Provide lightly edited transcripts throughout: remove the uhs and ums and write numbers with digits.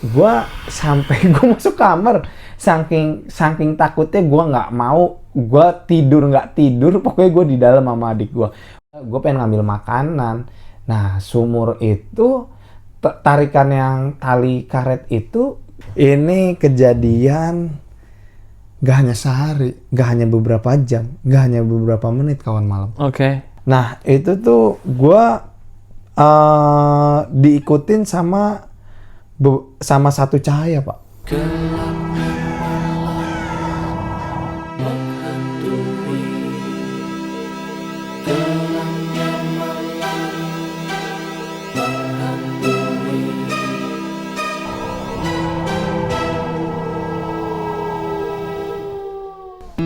Gua sampai gua masuk kamar saking takutnya gua nggak mau, gua nggak tidur, pokoknya gua di dalam sama adik gua. Gua pengen ngambil makanan. Nah, sumur itu tarikan yang tali karet itu ini kejadian gak hanya sehari, gak hanya beberapa jam, gak hanya beberapa menit kawan malam. Oke. Nah, itu tuh gua diikutin sama satu cahaya, Pak.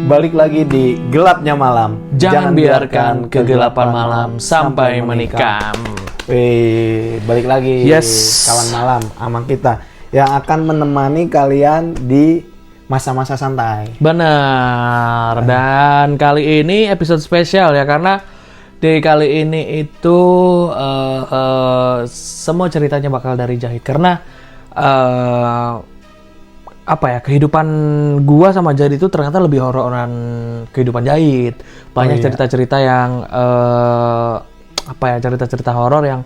Balik lagi di gelapnya malam. Jangan biarkan kegelapan malam sampai menikam. Wih, balik lagi kawan malam sama kita yang akan menemani kalian di masa-masa santai. Benar. Dan kali ini episode spesial ya, karena di kali ini itu semua ceritanya bakal dari Jahit, karena kehidupan gua sama Jahit itu ternyata lebih hororan kehidupan Jahit. Banyak cerita-cerita yang cerita-cerita horor yang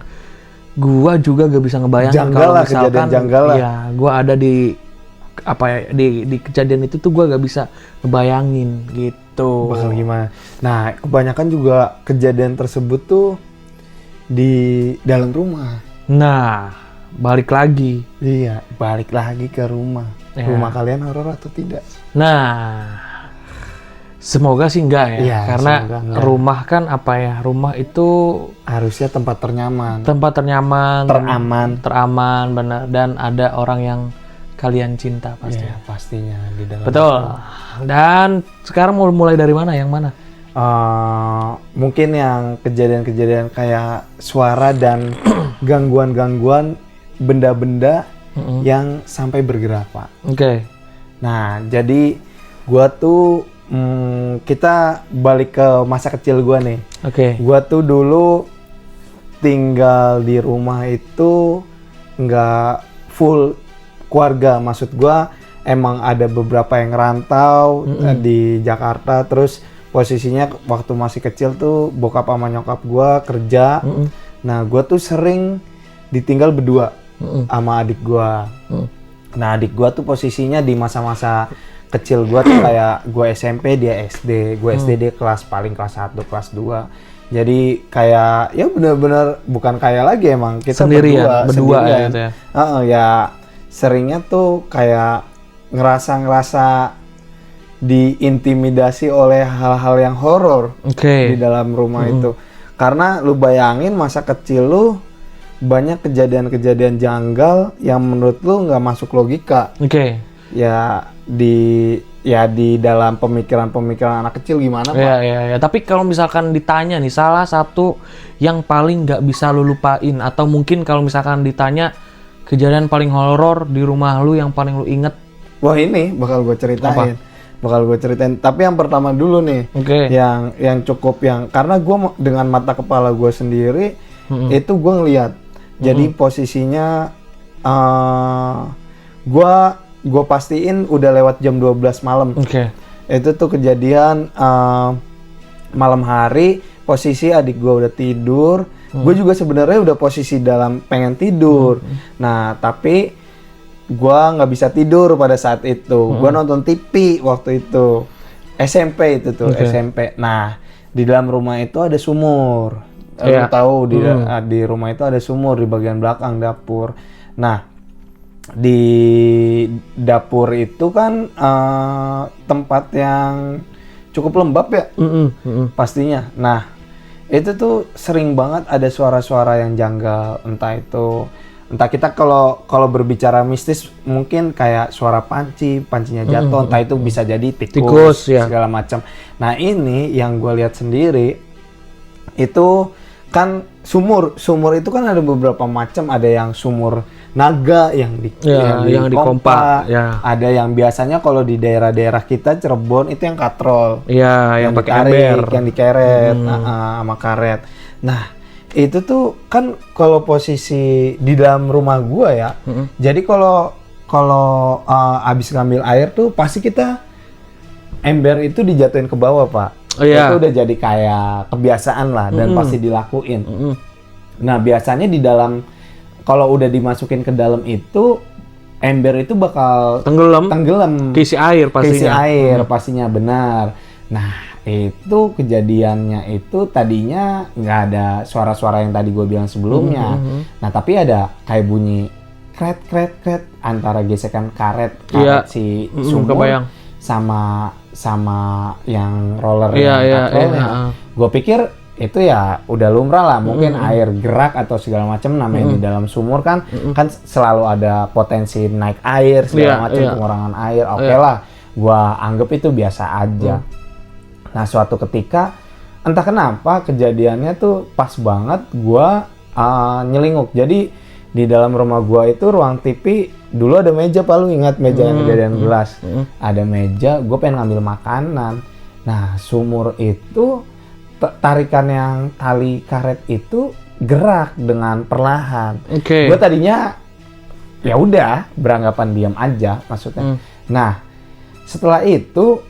gua juga gak bisa ngebayangin kalau misalkan ya gua ada di di kejadian itu tuh gua gak bisa ngebayangin gitu. Bakal gimana? Nah, kebanyakan juga kejadian tersebut tuh di dalam rumah. Nah, balik lagi. Iya, balik lagi ke rumah. Ya. Rumah kalian horor atau tidak? Nah, semoga sih enggak ya, iya, karena enggak. Rumah kan rumah itu harusnya tempat ternyaman, teraman, benar, dan ada orang yang kalian cinta pasti. Iya, pastinya di dalam. Betul. Dan sekarang mau mulai dari mana? Yang mana? Mungkin yang kejadian-kejadian kayak suara dan gangguan-gangguan benda-benda yang sampai bergerak, Pak. Oke. Nah, jadi gua tuh kita balik ke masa kecil gua nih. Oke. Gua tuh dulu tinggal di rumah itu nggak full keluarga. Maksud gua emang ada beberapa yang rantau di Jakarta. Terus posisinya waktu masih kecil tuh bokap sama nyokap gua kerja. Nah, gua tuh sering ditinggal berdua sama adik gua. Nah, adik gua tuh posisinya di masa-masa kecil gua tuh kayak gua SMP, dia SD. Gua SD, dia kelas 1, kelas 2. Jadi kayak ya bener-bener bukan kayak lagi, emang kita berdua ya gitu ya. Ya seringnya tuh kayak ngerasa diintimidasi oleh hal-hal yang horor di dalam rumah itu. Karena lu bayangin masa kecil lu banyak kejadian-kejadian janggal yang menurut lu nggak masuk logika. Ya di dalam pemikiran anak kecil gimana, Pak? Ya. Tapi kalau misalkan ditanya nih, salah satu yang paling nggak bisa lu lupain, atau mungkin kalau misalkan ditanya kejadian paling horor di rumah lu yang paling lu inget? Wah, ini bakal gue ceritain. Tapi yang pertama dulu nih, yang cukup karena gue dengan mata kepala gue sendiri itu gue ngeliat. Jadi posisinya gue pastiin udah lewat jam 12 malam. Itu tuh kejadian malam hari, posisi adik gue udah tidur. Gue juga sebenarnya udah posisi dalam pengen tidur. Nah, tapi gue nggak bisa tidur pada saat itu. Gue nonton TV waktu itu. SMP itu tuh, SMP. Nah, di dalam rumah itu ada sumur. Lu tahu di rumah itu ada sumur di bagian belakang dapur. Nah, di dapur itu kan tempat yang cukup lembab ya, pastinya. Nah, itu tuh sering banget ada suara-suara yang janggal. Entah kita kalau berbicara mistis mungkin kayak suara pancinya jatuh, entah itu bisa jadi tikus segala macam. Nah, ini yang gue lihat sendiri itu kan sumur itu kan ada beberapa macam. Ada yang sumur naga yang di kompa. Ada yang biasanya kalau di daerah-daerah kita Cirebon itu yang katrol, yang pakai ember, yang dikeret sama karet. Nah, itu tuh kan kalau posisi di dalam rumah gua ya. Jadi kalau kalau abis ngambil air tuh pasti kita ember itu dijatuhin ke bawah, Pak. Itu udah jadi kayak kebiasaan lah dan pasti dilakuin. Nah, biasanya di dalam kalau udah dimasukin ke dalam itu ember itu bakal tenggelam. Keisi air pastinya. Keisi air pastinya, benar. Nah, itu kejadiannya itu tadinya nggak ada suara-suara yang tadi gue bilang sebelumnya. Nah, tapi ada kayak bunyi kret antara gesekan karet si sumur sama yang roller Gue pikir itu ya udah lumrah lah, mungkin air gerak atau segala macam, namanya di dalam sumur kan selalu ada potensi naik air segala macam, pengurangan air. Oke lah, gue anggap itu biasa aja. Nah, suatu ketika entah kenapa kejadiannya tuh pas banget gue nyelinguk. Jadi di dalam rumah gua itu ruang TV dulu ada meja, Pak, lu ingat meja yang kejadian gelas? Ada meja, gua pengen ngambil makanan. Nah, sumur itu tarikan yang tali karet itu gerak dengan perlahan. Gua tadinya ya udah beranggapan diam aja maksudnya. Nah, setelah itu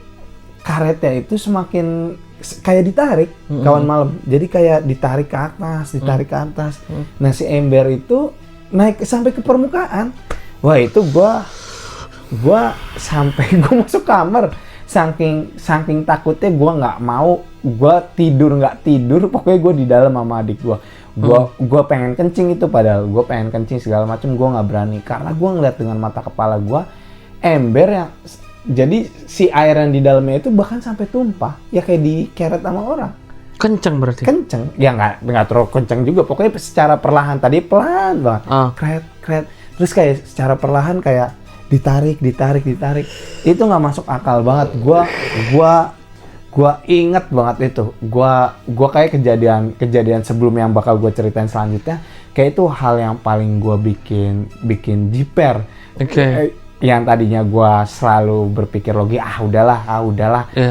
karetnya itu semakin kayak ditarik kawan malam. Jadi kayak ditarik ke atas. Nah, si ember itu naik sampai ke permukaan. Wah, itu gua sampai gua masuk kamar, saking takutnya gua nggak mau, gua nggak tidur, pokoknya gua di dalam sama adik gua pengen kencing itu, padahal gua pengen kencing segala macam, gua nggak berani karena gua ngeliat dengan mata kepala gua ember yang jadi si air yang di dalamnya itu bahkan sampai tumpah, ya kayak dikeret sama orang. Kenceng berarti? Kenceng. Ya nggak terlalu kenceng juga. Pokoknya secara perlahan. Tadi pelan banget. Kret. Terus kayak secara perlahan kayak ditarik. Itu nggak masuk akal banget. Gua inget banget itu. Gua kayak kejadian sebelum yang bakal gue ceritain selanjutnya. Kayak itu hal yang paling gua bikin jiper. Yang tadinya gue selalu berpikir logi, udahlah,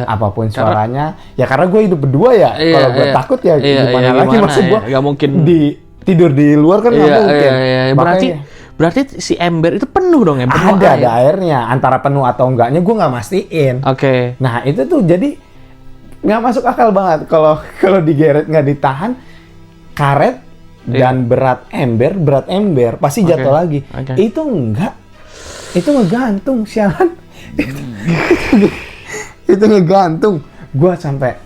apapun suaranya, karena gue hidup berdua ya, kalau gue takut ya gimana lagi, maksud gue nggak mungkin tidur di luar kan nggak mungkin. Berarti si ember itu penuh dong ya? Ada airnya, antara penuh atau enggaknya gue nggak mastiin. Nah, itu tuh jadi nggak masuk akal banget kalau digeret nggak ditahan karet dan berat ember pasti jatuh lagi. Itu enggak. Itu ngegantung, sialan. Itu ngegantung. Gua sampai,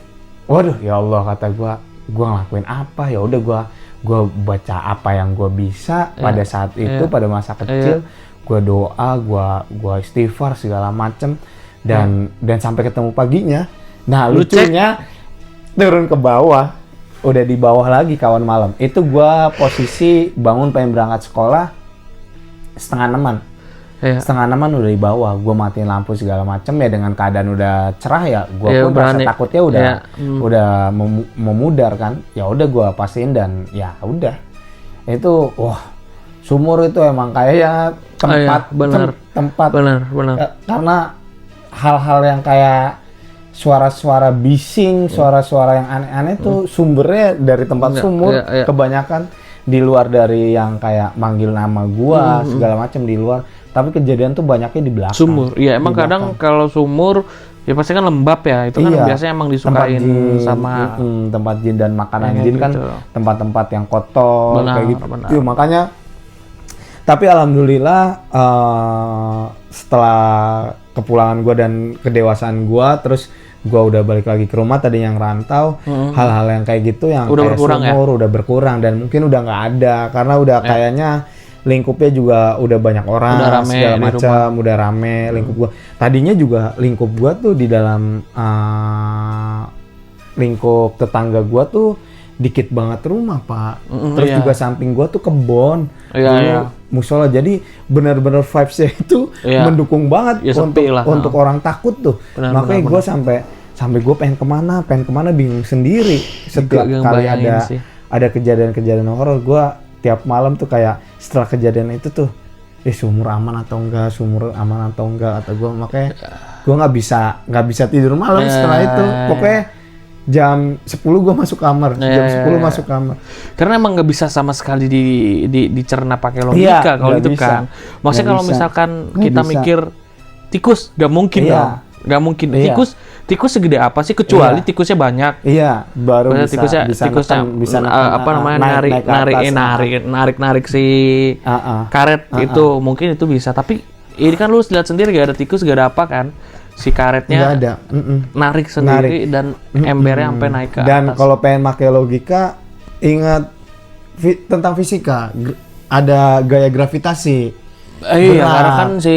waduh, ya Allah, kata gua ngelakuin apa? Ya udah gua baca apa yang gua bisa pada saat itu, pada masa kecil. Gua doa, gua istighfar segala macem dan sampai ketemu paginya. Nah, lucunya turun ke bawah, udah di bawah lagi kawan malam. Itu gua posisi bangun pengen berangkat sekolah 5:30. 5:30 udah di bawah, gue matiin lampu segala macem ya, dengan keadaan udah cerah ya, gue pun rasa takutnya udah memudar kan, ya udah gue pastiin dan ya udah, itu sumur itu emang kayak tempat karena hal-hal yang kayak suara-suara bising, suara-suara yang aneh-aneh tuh sumbernya dari tempat sumur, kebanyakan di luar dari yang kayak manggil nama gua segala macam di luar. Tapi kejadian tuh banyaknya di belakang. Sumur, iya emang kadang kalau sumur ya pasti kan lembab ya. Itu kan biasanya emang disukain sama tempat jin dan makanan jin kan gitu. Tempat-tempat yang kotor kayak gitu. Benar. Makanya tapi alhamdulillah setelah kepulangan gua dan kedewasaan gua, terus gua udah balik lagi ke rumah tadi yang rantau, hal-hal yang kayak gitu yang udah kayak sumur udah berkurang dan mungkin udah nggak ada karena udah kayaknya lingkupnya juga udah banyak orang, udah rame, segala macam, udah rame lingkup gua. Tadinya juga lingkup gua tuh di dalam lingkup tetangga gua tuh dikit banget rumah, Pak. Terus juga samping gua tuh kebon, musola. Jadi benar-benar vibes-nya itu mendukung banget untuk orang takut tuh. Makanya gua sampai gua pengen kemana bingung sendiri. Setiap kali ada kejadian-kejadian horor, gua tiap malam tuh kayak setelah kejadian itu tuh sumur aman atau enggak, atau gue makanya gue nggak bisa tidur malam setelah itu. Pokoknya jam 10 gue masuk kamar, jam 10 masuk kamar. Karena emang nggak bisa sama sekali dicerna pakai logika kalau itu bisa. Kan. Maksudnya kalau misalkan kita mikir tikus, nggak mungkin dong. Nggak mungkin. Tikus segede apa sih, kecuali tikusnya banyak. Iya, baru tikusnya apa namanya, narik si karet itu, mungkin itu bisa. Tapi ini kan lu lihat sendiri gak ada tikus, gak ada apa kan. Si karetnya ada. narik sendiri dan embernya sampai naik ke atas. Dan kalau pengen pakai logika, ingat tentang fisika, ada gaya gravitasi. Iya, karena kan si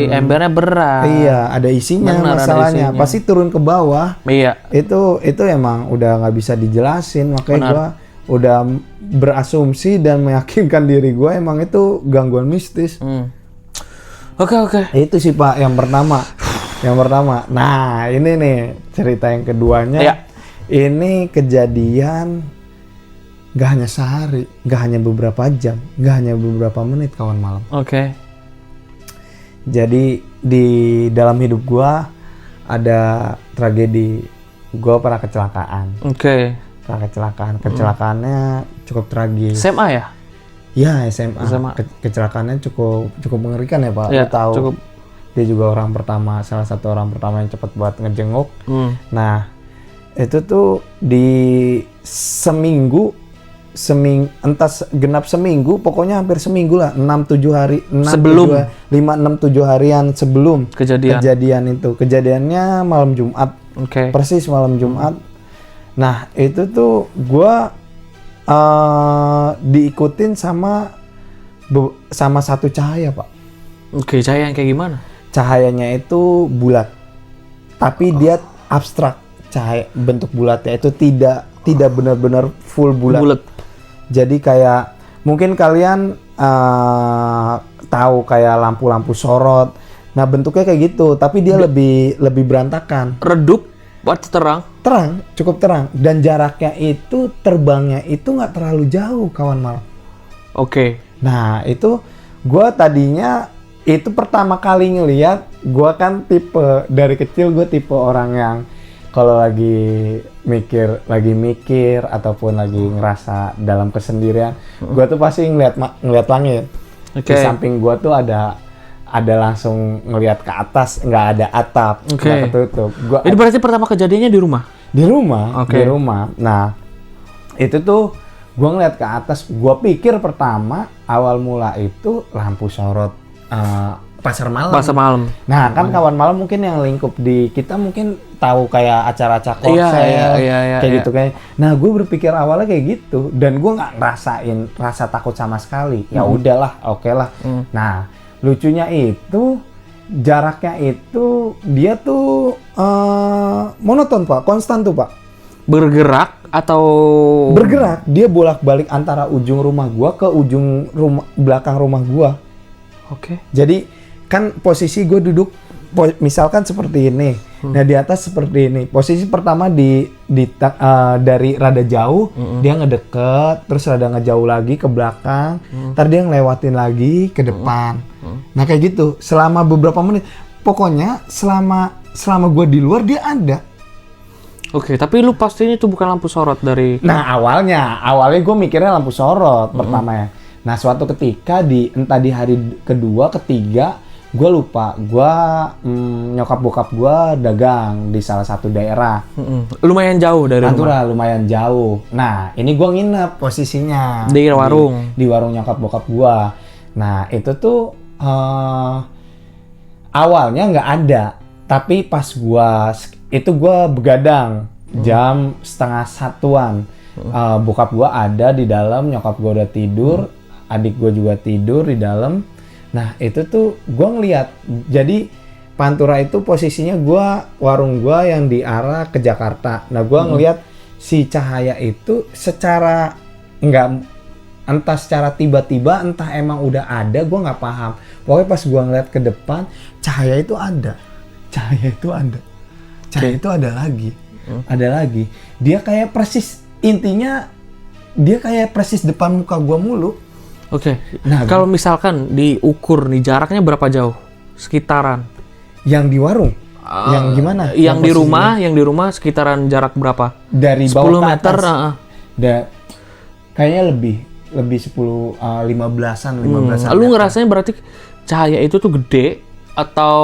embernya berat. Iya, ada isinya. Benar, masalahnya ada isinya. Pasti turun ke bawah. Iya. Itu emang udah nggak bisa dijelasin, makanya gue udah berasumsi dan meyakinkan diri gue emang itu gangguan mistis. Oke. Itu sih Pak yang pertama. Nah, ini nih cerita yang keduanya. Iya. Ini kejadian gak hanya sehari, gak hanya beberapa jam, gak hanya beberapa menit kawan malam. Oke. Jadi di dalam hidup gua ada tragedi. Gua pernah kecelakaan. Oke. Pernah kecelakaan. Kecelakaannya cukup tragis. SMA ya? Ya, SMA. Kecelakaannya cukup mengerikan ya Pak. Ya, tahu. Cukup. Dia juga salah satu orang pertama yang cepat buat ngejenguk. Nah, itu tuh di entah genap seminggu, pokoknya hampir seminggu lah, 5-6-7 harian sebelum kejadian itu. Kejadiannya malam Jumat. Persis malam Jumat. Nah, itu tuh gua diikutin sama satu cahaya, Pak. Cahaya yang kayak gimana? Cahayanya itu bulat. Tapi dia abstrak. Cahaya bentuk bulatnya itu tidak benar-benar full bulat. Jadi kayak mungkin kalian tahu kayak lampu-lampu sorot. Nah, bentuknya kayak gitu, tapi dia lebih berantakan. Redup atau terang? Terang, cukup terang. Dan jaraknya itu, terbangnya itu nggak terlalu jauh, kawan malam. Oke. Nah, itu gue tadinya itu pertama kali ngeliat. Gue kan dari kecil gue tipe orang yang kalau lagi mikir ataupun lagi ngerasa dalam kesendirian, gue tuh pasti ngeliat langit. Di samping gue tuh ada langsung ngeliat ke atas, nggak ada atap, nggak ketutup. Ini berarti pertama kejadiannya di rumah? Di rumah. Nah, itu tuh gue ngeliat ke atas. Gue pikir pertama awal mula itu lampu sorot pasar malam. Nah, kan kawan malam mungkin yang lingkup di kita mungkin tahu kayak acara-acara konser, kayak gitu kayak. Nah, gue berpikir awalnya kayak gitu dan gue nggak ngerasain rasa takut sama sekali. Ya udahlah, oke lah. Nah, lucunya itu jaraknya itu dia tuh monoton Pak, konstan tuh Pak. Bergerak atau? Bergerak, dia bolak-balik antara ujung rumah gua ke ujung belakang rumah gua. Jadi kan posisi gue duduk misalkan seperti ini. Nah, di atas seperti ini. Posisi pertama dari rada jauh, dia ngedeket, terus rada ngejauh lagi ke belakang, ntar dia ngelewatin lagi ke depan. Nah, kayak gitu selama beberapa menit. Pokoknya selama gue di luar dia ada. Tapi lu pastiin itu bukan lampu sorot dari? Nah, awalnya gue mikirnya lampu sorot pertamanya. Nah, suatu ketika entah di hari kedua, ketiga, gue lupa. Nyokap bokap gue dagang di salah satu daerah. Lumayan jauh dari Pantura, lumayan jauh. Nah, ini gue nginep posisinya. Di warung? Di warung nyokap bokap gue. Nah, itu tuh awalnya nggak ada. Tapi pas gue begadang jam 12:30. Bokap gue ada di dalam, nyokap gue udah tidur. Adik gue juga tidur di dalam. Nah, itu tuh gue ngeliat. Jadi Pantura itu posisinya warung gue yang di arah ke Jakarta. Nah, gue ngeliat si cahaya itu secara entah secara tiba-tiba, entah emang udah ada, gue nggak paham. Pokoknya pas gue ngeliat ke depan, cahaya itu ada. Cahaya itu ada lagi. Ada lagi. Dia kayak persis, intinya dia kayak persis depan muka gue mulu. Nah, kalau misalkan diukur nih jaraknya berapa jauh? Sekitaran. Yang di warung? Yang gimana? Yang di rumah sekitaran jarak berapa? Dari bawah 10 meter. Kayaknya lebih 10 15-an. Lu ngerasain berarti cahaya itu tuh gede atau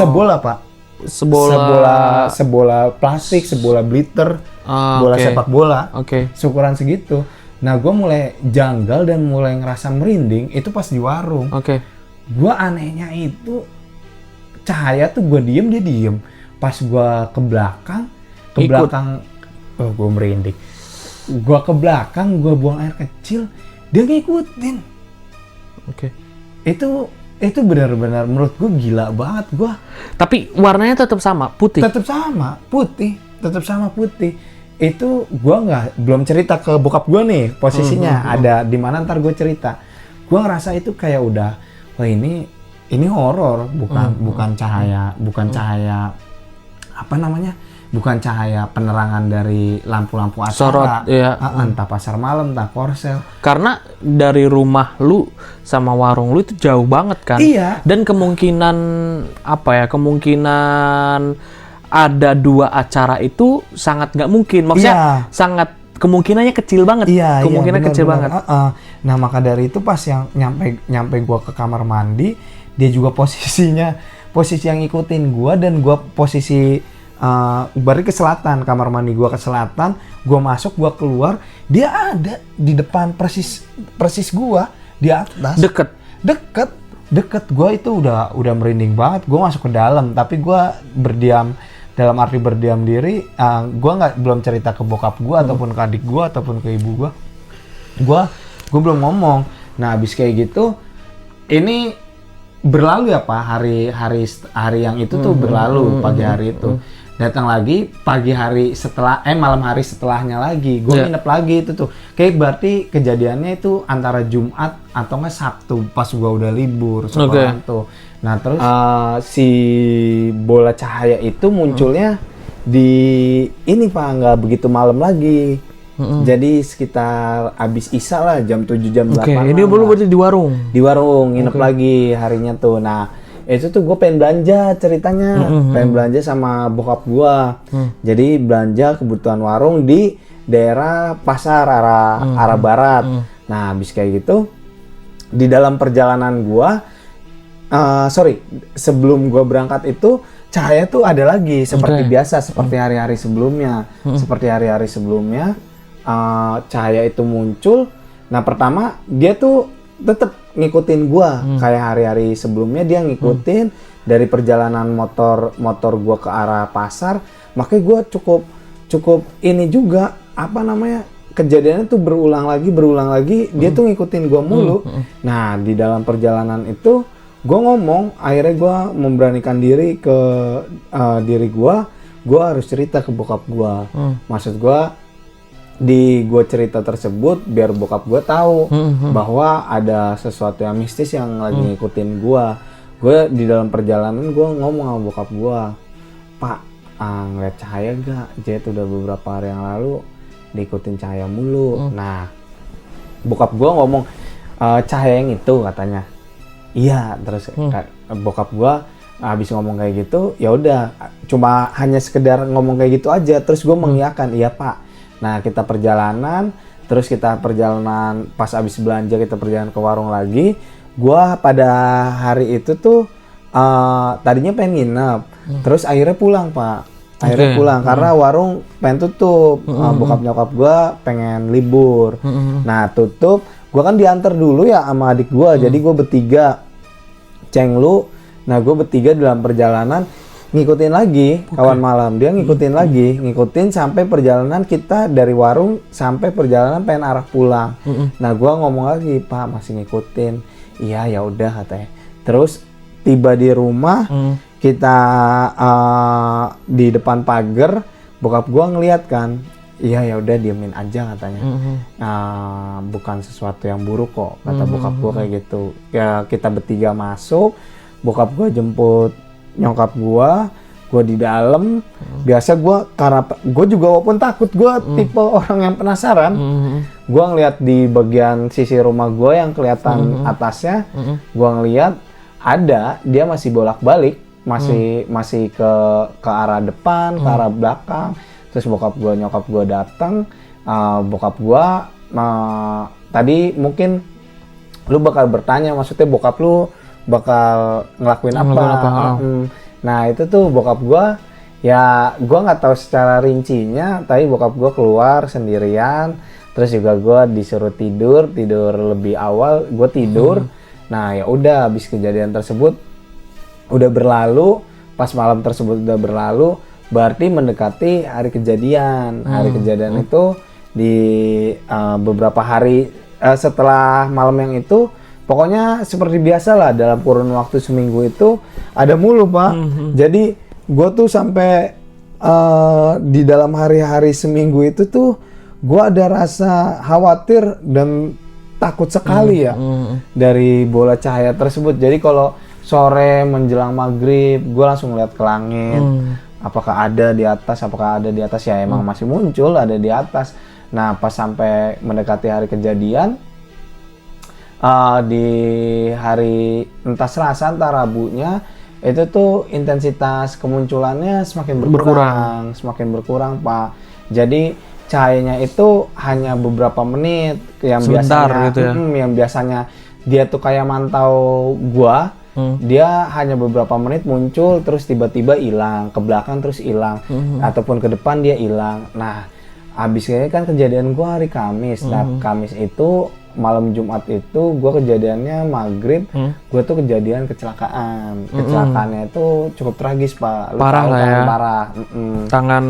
sebola, Pak? Sebola plastik, sebola glitter, bola sepak bola. Seukuran segitu. Nah, gue mulai janggal dan mulai ngerasa merinding itu pas di warung. Gue anehnya itu cahaya tuh gue diem, dia diem. Pas gue ke belakang, gue merinding. Gue ke belakang, gue buang air kecil, dia ngikutin. Itu benar-benar menurut gue gila banget gue. Tapi warnanya tetap sama, putih. Tetap sama putih. Itu gue belum cerita ke bokap gue nih posisinya ada di mana, ntar gue cerita. Gue ngerasa itu kayak udah, wah ini horor, bukan cahaya apa namanya, bukan cahaya penerangan dari lampu-lampu acara, sorot, entah pasar malam, entah korsel. Karena dari rumah lu sama warung lu itu jauh banget kan. Iya. Dan kemungkinan ada 2 acara itu sangat nggak mungkin. Maksudnya sangat kemungkinannya kecil banget. Kemungkinan kecil banget. Nah, maka dari itu pas yang nyampe gua ke kamar mandi, dia juga posisi yang ngikutin gua, dan gua posisi berarti ke selatan, kamar mandi gua ke selatan, gua masuk, gua keluar, dia ada di depan persis gua di atas. Deket. Gua itu udah merinding banget. Gua masuk ke dalam, tapi gua berdiam, dalam arti berdiam diri. Gua belum cerita ke bokap gua ataupun ke adik gua ataupun ke ibu gua. Gua belum ngomong. Nah, habis kayak gitu, ini berlalu ya Pak, hari yang itu tuh berlalu, pagi hari itu. Datang lagi pagi hari malam hari setelahnya lagi, gue nginep lagi itu tuh. Kayak berarti kejadiannya itu antara Jumat atau nggak Sabtu pas gue udah libur sekolah tuh. Nah, terus si bola cahaya itu munculnya di ini Pak, nggak begitu malam lagi. Jadi sekitar abis Isya lah, jam 7 jam 8. Ini belum berarti di warung. Di warung nginep lagi harinya tuh. Nah, itu tuh gue pengen belanja ceritanya, pengen belanja sama bokap gue. Jadi belanja kebutuhan warung di daerah pasar arah barat. Nah, habis kayak gitu di dalam perjalanan gue, sebelum gue berangkat itu cahaya tuh ada lagi seperti biasa, seperti hari-hari sebelumnya. Cahaya itu muncul. Nah, pertama dia tuh tetap ngikutin gua kayak hari-hari sebelumnya, dia ngikutin dari perjalanan motor gua ke arah pasar. Makanya gua cukup ini juga, apa namanya, kejadiannya tuh berulang lagi, dia tuh ngikutin gua mulu. Nah, di dalam perjalanan itu gua ngomong, akhirnya gua memberanikan diri ke diri gua harus cerita ke bokap gua. Maksud gua, di gue cerita tersebut biar bokap gue tahu bahwa ada sesuatu yang mistis yang lagi ngikutin gue. Gue di dalam perjalanan gue ngomong sama bokap gue, Pak, ngeliat cahaya gak? Jet udah beberapa hari yang lalu diikutin cahaya mulu. Nah, bokap gue ngomong, cahaya yang itu katanya. Iya, terus bokap gue habis ngomong kayak gitu, ya udah, cuma hanya sekedar ngomong kayak gitu aja. Terus gue mengiyakan, iya Pak. Nah, kita perjalanan pas abis belanja kita perjalanan ke warung lagi. Gua pada hari itu tuh tadinya pengen nginep, terus akhirnya pulang Pak. Karena warung pengen tutup. Bokap nyokap gua pengen libur. Nah, tutup. Gua kan diantar dulu ya sama adik gua. Jadi gua bertiga cenglu. Nah, gua bertiga dalam perjalanan ngikutin lagi kawan malam, dia ngikutin sampai perjalanan kita dari warung sampai perjalanan pengen arah pulang. Nah, gua ngomong lagi, Pak, masih ngikutin. Iya, ya udah katanya. Terus tiba di rumah, kita di depan pagar, bokap gua ngeliat kan, iya ya udah diemin aja katanya. Bukan sesuatu yang buruk kok, kata bokap gua kayak gitu. Ya kita bertiga masuk, bokap gua jemput nyokap gua di dalam. Biasa karena gua juga walaupun takut, gua tipe orang yang penasaran. Gua ngeliat di bagian sisi rumah gua yang kelihatan atasnya, gua ngeliat ada dia masih bolak-balik masih ke arah depan, ke arah belakang. Terus nyokap gue datang, bokap gue tadi mungkin lu bakal bertanya, maksudnya bokap lu bakal ngelakuin apa? Nah itu tuh bokap gue, ya gue nggak tahu secara rincinya, tapi bokap gue keluar sendirian, terus juga gue disuruh tidur lebih awal, gue tidur. Nah ya udah, habis kejadian tersebut udah berlalu, pas malam tersebut udah berlalu, berarti mendekati hari kejadian. Hari kejadian itu di beberapa hari setelah malam yang itu, pokoknya seperti biasa lah, dalam kurun waktu seminggu itu ada mulu Pak. Jadi gue tuh sampai di dalam hari-hari seminggu itu tuh gue ada rasa khawatir dan takut sekali ya dari bola cahaya tersebut. Jadi kalau sore menjelang maghrib gue langsung lihat ke langit, apakah ada di atas, ya emang masih muncul ada di atas. Nah pas sampai mendekati hari kejadian, di hari entah Selasa entah Rabunya, itu tuh intensitas kemunculannya semakin berkurang Pak. Jadi cahayanya itu hanya beberapa menit, yang sebentar biasanya gitu ya. Yang biasanya dia tuh kayak mantau gua, dia hanya beberapa menit muncul terus tiba-tiba hilang, ke belakang terus hilang, ataupun ke depan dia hilang. Nah habis kayaknya kan kejadian gua hari Kamis. Nah Kamis itu malam Jumat itu gue kejadiannya maghrib, gue tuh kejadian kecelakaan. Kecelakaannya itu cukup tragis Pak. Parah lah ya. Parah. Tangan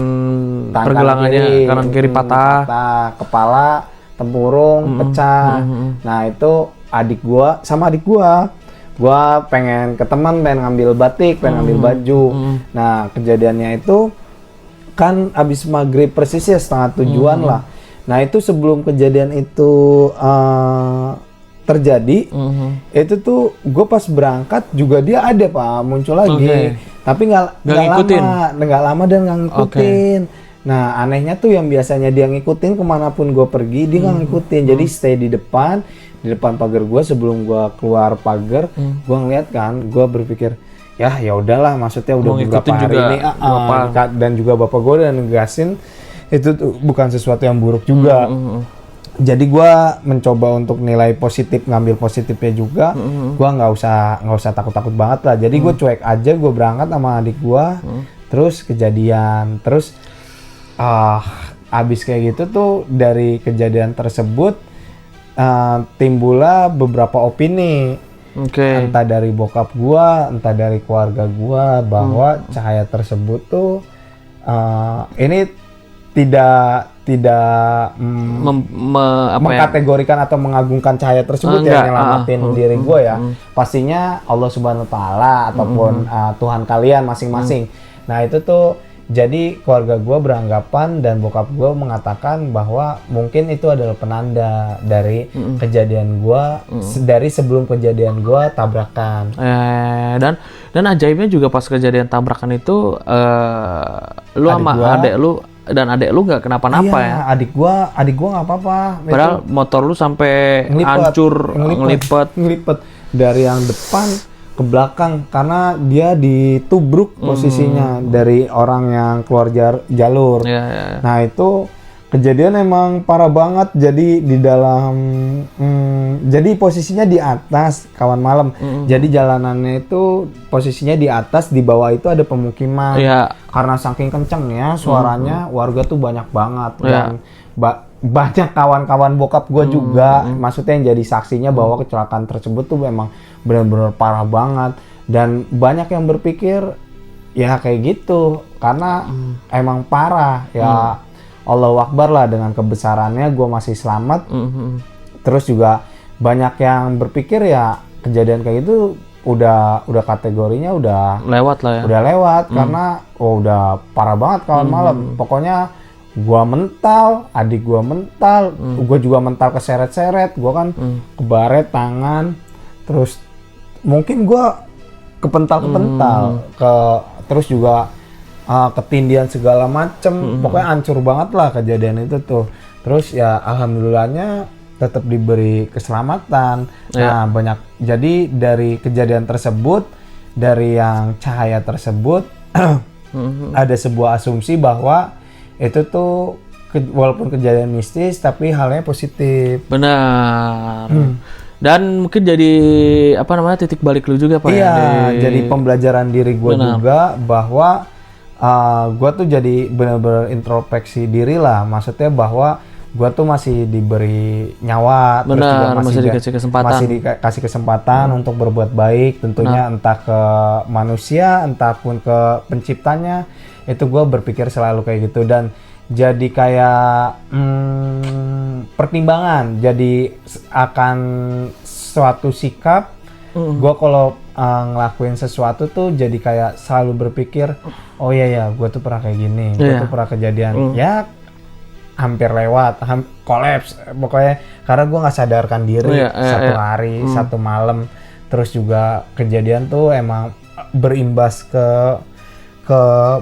pergelangannya kanan kiri patah, kepala tempurung pecah. Nah itu adik gue pengen ke teman, pengen ngambil batik, pengen ngambil baju. Nah kejadiannya itu kan abis maghrib persis ya, 6:30 lah. Nah itu sebelum kejadian itu terjadi, itu tuh gue pas berangkat juga dia ada Pak, muncul lagi, tapi nggak lama dan nggak ngikutin. Nah anehnya tuh yang biasanya dia ngikutin kemanapun gue pergi, dia nggak ngikutin, jadi stay di depan pagar gue. Sebelum gue keluar pagar, gue ngeliat kan, gue berpikir ya udahlah, maksudnya udah beberapa hari ini, dan juga bapak gue udah negasin itu tuh bukan sesuatu yang buruk juga. Jadi gue mencoba untuk nilai positif, ngambil positifnya juga. Gue nggak usah takut-takut banget lah. Jadi gue cuek aja, gue berangkat sama adik gue. Terus kejadian, terus abis kayak gitu tuh, dari kejadian tersebut timbullah beberapa opini. Entah dari bokap gue, entah dari keluarga gue, bahwa cahaya tersebut tuh ini tidak mengkategorikan atau mengagungkan cahaya tersebut, yang nyelamatin diri gue ya. Pastinya Allah Subhanahu Wa Taala ataupun Tuhan kalian masing-masing. Nah itu tuh, jadi keluarga gue beranggapan dan bokap gue mengatakan bahwa mungkin itu adalah penanda dari kejadian gue, dari sebelum kejadian gue tabrakan. Dan ajaibnya juga pas kejadian tabrakan itu, lu sama adek lu dan adek lu nggak kenapa-napa ya? Adik gua nggak apa-apa. Padahal motor lu sampai hancur, ngelipet dari yang depan ke belakang karena dia ditubruk posisinya dari orang yang keluar jalur. Nah itu kejadian emang parah banget. Jadi di dalam, jadi posisinya di atas kawan malam. Jadi jalanannya itu posisinya di atas, di bawah itu ada pemukiman. Karena saking kencengnya suaranya, warga tuh banyak banget. Dan banyak kawan-kawan bokap gue juga, maksudnya yang jadi saksinya bahwa kecelakaan tersebut tuh memang benar-benar parah banget. Dan banyak yang berpikir ya kayak gitu karena emang parah ya. Allahu Akbar lah, dengan kebesarannya gue masih selamat. Terus juga banyak yang berpikir ya kejadian kayak gitu udah kategorinya udah lewat lah ya. Udah lewat karena udah parah banget kawan malam. Pokoknya gue mental, adik gue mental, gue juga mental keseret-seret, gue kan kebaret tangan, terus mungkin gue kepental, terus juga ketindihan segala macem, pokoknya hancur banget lah kejadian itu tuh. Terus ya alhamdulillahnya tetap diberi keselamatan. Nah banyak, jadi dari kejadian tersebut dari yang cahaya tersebut ada sebuah asumsi bahwa itu tuh walaupun kejadian mistis tapi halnya positif. Benar. Dan mungkin jadi titik balik lu juga Pak. Iya, jadi pembelajaran diri gue juga bahwa gue tuh jadi benar-benar introspeksi diri lah. Maksudnya bahwa gue tuh masih diberi nyawa, terus juga masih dikasih kesempatan untuk berbuat baik, tentunya entah ke manusia, entah pun ke penciptanya. Itu gue berpikir selalu kayak gitu, dan jadi kayak pertimbangan, jadi akan suatu sikap. Gue kalau ngelakuin sesuatu tuh jadi kayak selalu berpikir, oh iya gue tuh pernah kayak gini, gue tuh pernah kejadian, ya hampir lewat, kolaps pokoknya, karena gue nggak sadarkan diri satu hari, satu malam, terus juga kejadian tuh emang berimbas ke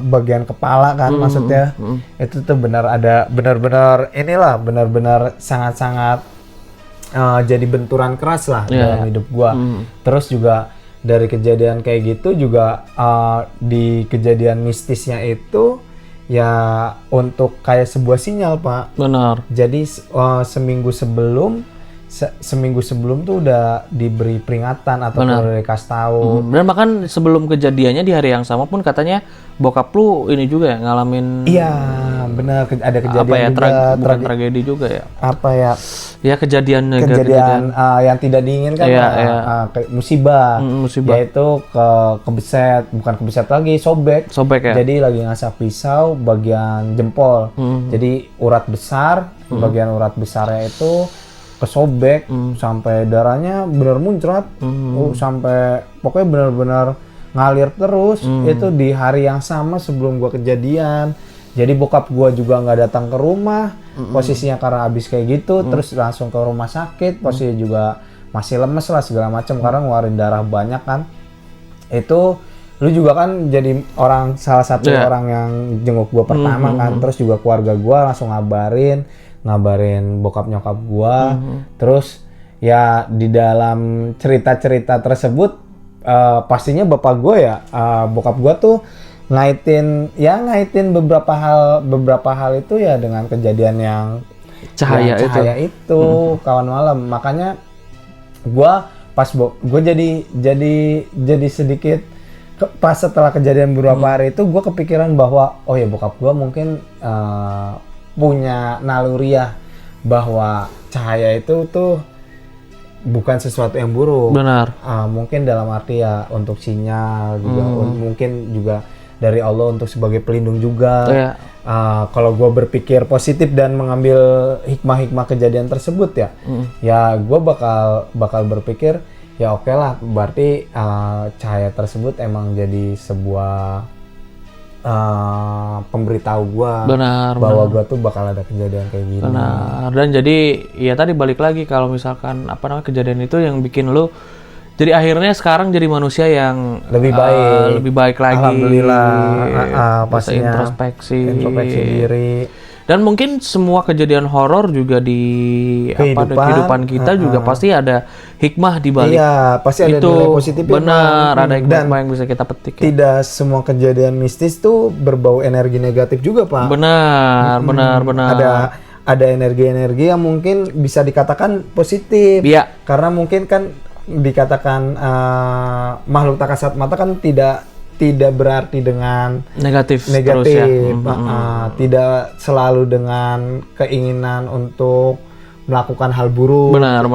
bagian kepala kan, maksudnya itu tuh benar-benar sangat-sangat jadi benturan keras lah dalam hidup gue. Terus juga dari kejadian kayak gitu juga di kejadian mistisnya itu ya untuk kayak sebuah sinyal Pak. Benar. Jadi seminggu sebelum tuh udah diberi peringatan atau udah dikasih tahu. Dan bahkan sebelum kejadiannya di hari yang sama pun katanya bokap lu ini juga ya ngalamin. Iya benar, ada kejadian juga bukan tragedi juga ya. Apa ya? Ya kejadian yang tidak diinginkan, musibah. Yaitu bukan kebeset lagi, sobek ya. Jadi lagi ngasah pisau bagian jempol. Jadi urat besar, bagian urat besarnya itu kesobek sampai darahnya benar muncrat, sampai pokoknya benar-benar ngalir terus. Itu di hari yang sama sebelum gua kejadian. Jadi bokap gua juga nggak datang ke rumah, posisinya karena habis kayak gitu, terus langsung ke rumah sakit, posisinya juga masih lemes lah segala macam karena ngeluarin darah banyak kan. Itu lu juga kan jadi salah satu orang yang jenguk gua pertama kan, terus juga keluarga gua langsung ngabarin bokap nyokap gua. Terus ya di dalam cerita-cerita tersebut pastinya bokap gua tuh ngaitin beberapa hal itu ya dengan kejadian yang cahaya itu kawan malam. Makanya gua jadi sedikit pas setelah kejadian beberapa hari itu gua kepikiran bahwa oh ya bokap gua mungkin punya naluriah bahwa cahaya itu tuh bukan sesuatu yang buruk. Benar. Mungkin dalam arti ya untuk sinyal juga, mungkin juga dari Allah untuk sebagai pelindung juga. Kalau gue berpikir positif dan mengambil hikmah-hikmah kejadian tersebut ya gue bakal berpikir ya oke lah, berarti cahaya tersebut emang jadi sebuah pemberitahu gue bahwa gue tuh bakal ada kejadian kayak gini. Benar. Dan jadi ya tadi balik lagi kalau misalkan kejadian itu yang bikin lu jadi akhirnya sekarang jadi manusia yang lebih baik lagi. Alhamdulillah. Pastinya introspeksi diri. Dan mungkin semua kejadian horor juga di kehidupan kita juga pasti ada hikmah di balik. Iya, pasti ada nilai positif. Benar, ada hikmah yang bisa kita petik. Tidak semua kejadian mistis tuh berbau energi negatif juga, Pak. Benar. Ada energi-energi yang mungkin bisa dikatakan positif. Iya. Karena mungkin kan dikatakan makhluk tak kasat mata kan tidak berarti dengan negatif terus ya. Tidak selalu dengan keinginan untuk melakukan hal buruk. Benar.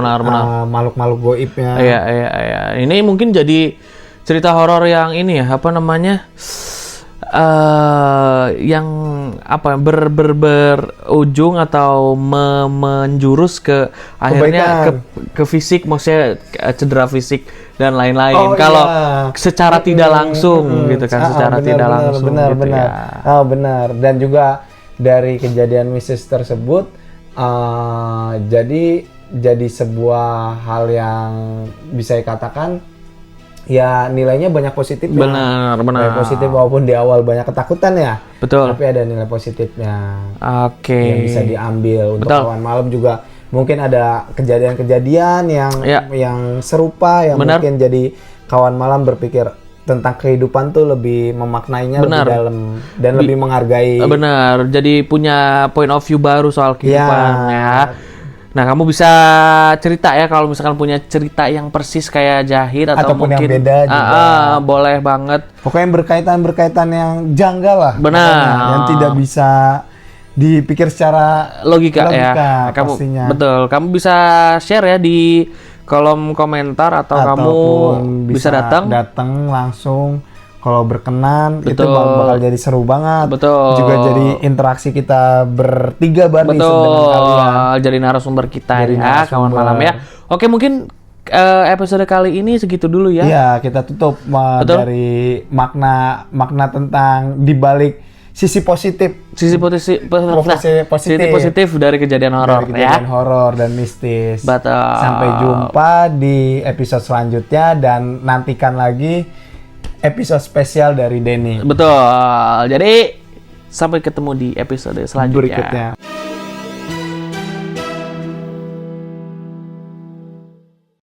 Makhluk-makhluk goibnya. Iya. Ini mungkin jadi cerita horor yang ini ya, yang berujung atau menjurus ke akhirnya ke fisik, maksudnya cedera fisik dan lain-lain. Kalau secara tidak langsung gitu kan, tidak langsung. Benar. Dan juga dari kejadian mistis tersebut jadi sebuah hal yang bisa dikatakan ya nilainya banyak positifnya. Benar. Nilai positif walaupun di awal banyak ketakutan ya. Betul. Tapi ada nilai positifnya. Oke. Yang bisa diambil. Untuk kawan malam juga mungkin ada kejadian-kejadian yang serupa yang mungkin jadi kawan malam berpikir tentang kehidupan tuh lebih memaknainya lebih dalam dan lebih menghargai. Benar. Jadi punya point of view baru soal kehidupan ya. Nah, kamu bisa cerita ya kalau misalkan punya cerita yang persis kayak Zahid atau ataupun mungkin yang beda juga. Boleh banget. Pokoknya berkaitan yang janggal lah. Benar. Yang tidak bisa dipikir secara logika ya. Kamu pastinya. Betul. Kamu bisa share ya di kolom komentar atau kamu bisa datang langsung. Kalau berkenan, betul. itu bakal jadi seru banget. Betul. Juga jadi interaksi kita bertiga dengan kalian. Jadi narasumber kita ya, kawan malam ya. Oke, mungkin episode kali ini segitu dulu ya. Iya, kita tutup dari makna tentang dibalik sisi positif dari kejadian horor ya. Horor dan mistis. Betul. Sampai jumpa di episode selanjutnya dan nantikan lagi episode spesial dari Denny. Betul. Jadi sampai ketemu di episode selanjutnya. Berikutnya.